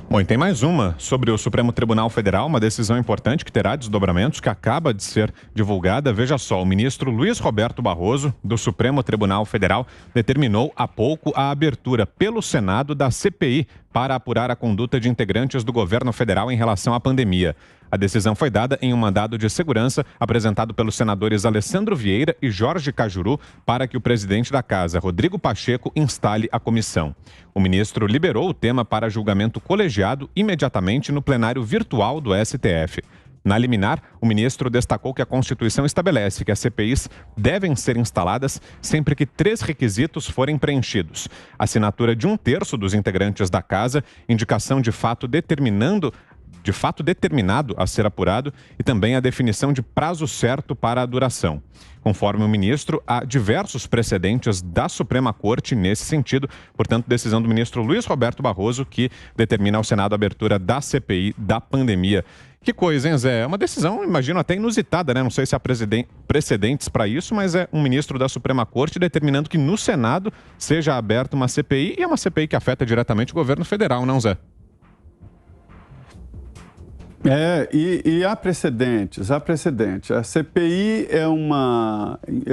Bom, e tem mais uma sobre o Supremo Tribunal Federal, uma decisão importante que terá desdobramentos, que acaba de ser divulgada. Veja só, o ministro Luiz Roberto Barroso, do Supremo Tribunal Federal, determinou há pouco a abertura pelo Senado da CPI para apurar a conduta de integrantes do governo federal em relação à pandemia. A decisão foi dada em um mandado de segurança apresentado pelos senadores Alessandro Vieira e Jorge Cajuru para que o presidente da Casa, Rodrigo Pacheco, instale a comissão. O ministro liberou o tema para julgamento colegiado imediatamente no plenário virtual do STF. Na liminar, o ministro destacou que a Constituição estabelece que as CPIs devem ser instaladas sempre que 3 requisitos forem preenchidos: assinatura de 1/3 dos integrantes da Casa, indicação de fato determinado a ser apurado e também a definição de prazo certo para a duração. Conforme o ministro, há diversos precedentes da Suprema Corte nesse sentido. Portanto, decisão do ministro Luiz Roberto Barroso, que determina ao Senado a abertura da CPI da pandemia. Que coisa, hein, Zé? É uma decisão, imagino, até inusitada, né? Não sei se há precedentes para isso, mas é um ministro da Suprema Corte determinando que no Senado seja aberta uma CPI, e é uma CPI que afeta diretamente o governo federal, não, Zé? E há precedentes, há precedentes. A CPI é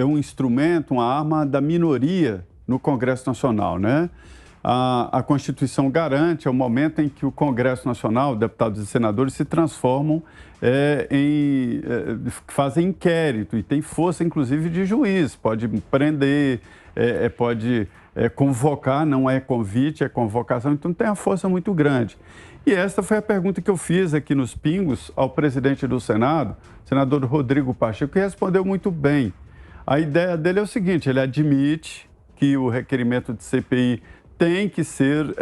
um instrumento, uma arma da minoria no Congresso Nacional, né? A Constituição garante, é o momento em que o Congresso Nacional, deputados e senadores, se transformam fazem inquérito e tem força, inclusive, de juiz. Pode prender, pode convocar, não é convite, é convocação, então tem uma força muito grande. E esta foi a pergunta que eu fiz aqui nos Pingos ao presidente do Senado, senador Rodrigo Pacheco, que respondeu muito bem. A ideia dele é o seguinte: ele admite que o requerimento de CPI tem que ser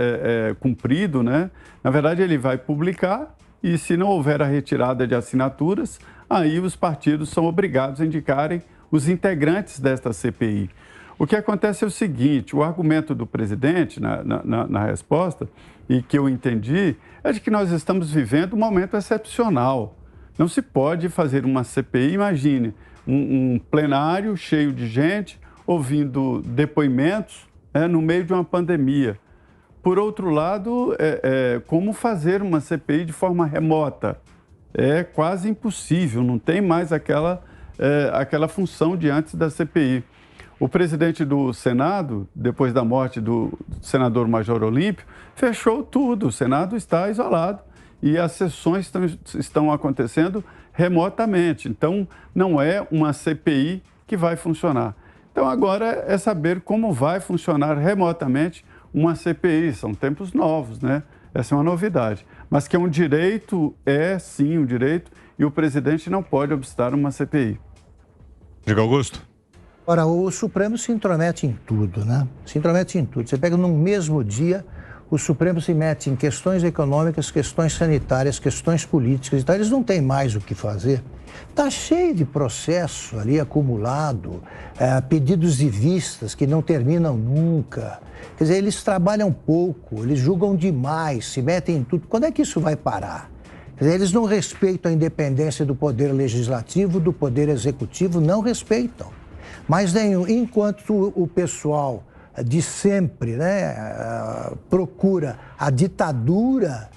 cumprido, né? Na verdade, ele vai publicar e, se não houver a retirada de assinaturas, aí os partidos são obrigados a indicarem os integrantes desta CPI. O que acontece é o seguinte: o argumento do presidente na resposta, e que eu entendi, é de que nós estamos vivendo um momento excepcional. Não se pode fazer uma CPI, imagine, um plenário cheio de gente, ouvindo depoimentos no meio de uma pandemia. Por outro lado, como fazer uma CPI de forma remota? É quase impossível, não tem mais aquela função de antes da CPI. O presidente do Senado, depois da morte do senador Major Olímpio, fechou tudo. O Senado está isolado e as sessões estão acontecendo remotamente. Então, não é uma CPI que vai funcionar. Então, agora é saber como vai funcionar remotamente uma CPI. São tempos novos, né? Essa é uma novidade. Mas que é um direito, sim um direito, e o presidente não pode obstar uma CPI. Diga, Augusto. Ora, o Supremo se intromete em tudo, né? Se intromete em tudo. Você pega no mesmo dia, o Supremo se mete em questões econômicas, questões sanitárias, questões políticas. Então, eles não têm mais o que fazer. Está cheio de processo ali acumulado, pedidos de vistas que não terminam nunca. Quer dizer, eles trabalham pouco, eles julgam demais, se metem em tudo. Quando é que isso vai parar? Quer dizer, eles não respeitam a independência do poder legislativo, do poder executivo, não respeitam. Mas enquanto o pessoal de sempre, né, procura a ditadura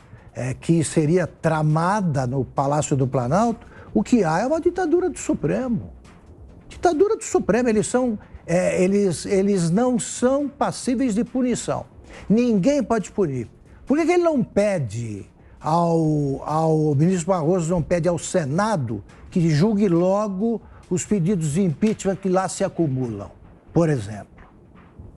que seria tramada no Palácio do Planalto, o que há é uma ditadura do Supremo. Ditadura do Supremo, eles não são passíveis de punição. Ninguém pode punir. Por que ele não pede ao ministro Barroso, não pede ao Senado que julgue logo os pedidos de impeachment que lá se acumulam, por exemplo?